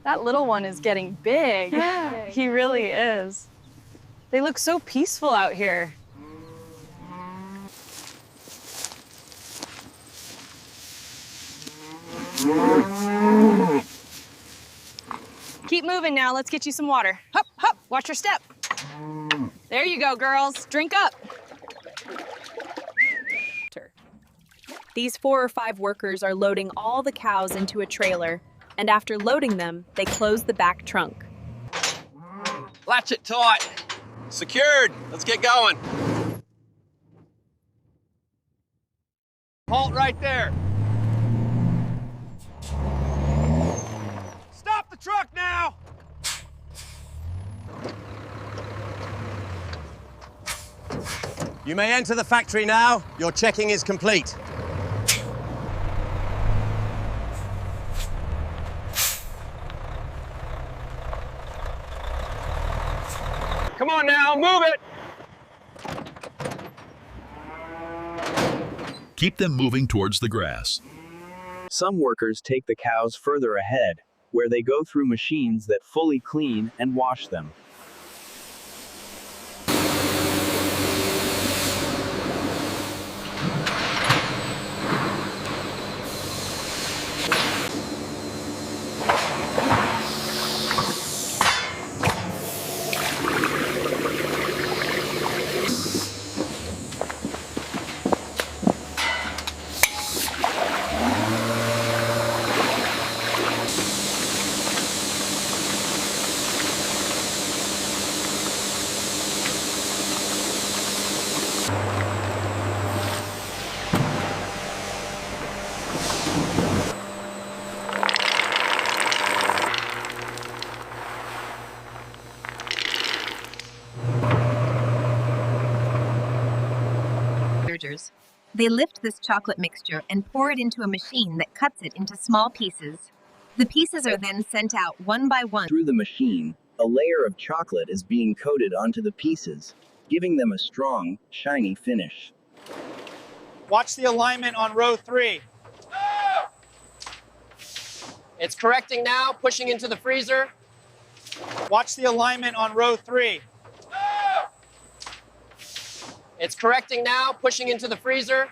That little one is getting big. He really is. They look so peaceful out here. Keep moving now. Let's get you some water. Hop, hop. Watch your step. There you go, girls. Drink up. These 4 or 5 workers are loading all the cows into a trailer, and after loading them, they close the back trunk. Latch it tight. Secured. Let's get going. Halt right there. Stop the truck now! You may enter the factory now. Your checking is complete. Come on now, move it! Keep them moving towards the grass. Some workers take the cows further ahead, where they go through machines that fully clean and wash them. They lift this chocolate mixture and pour it into a machine that cuts it into small pieces. The pieces are then sent out one by one. Through the machine, a layer of chocolate is being coated onto the pieces, giving them a strong, shiny finish. Watch the alignment on row 3. It's correcting now, pushing into the freezer. Watch the alignment on row 3. It's correcting now, pushing into the freezer.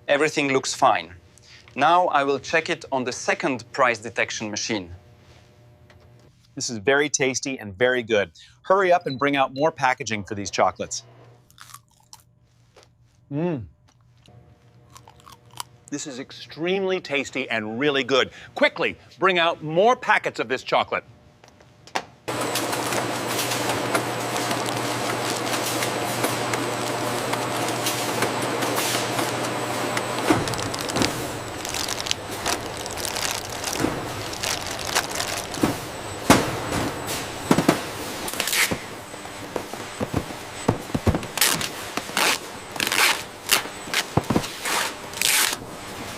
Everything looks fine. Now I will check it on the second price detection machine. This is very tasty and very good. Hurry up and bring out more packaging for these chocolates. This is extremely tasty and really good. Quickly, bring out more packets of this chocolate.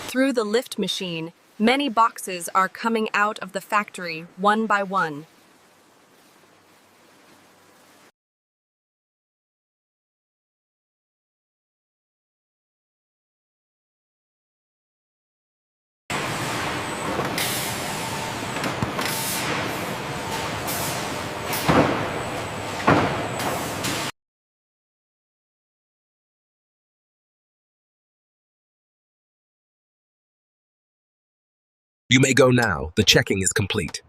Through the lift machine, many boxes are coming out of the factory one by one. You may go now. The checking is complete.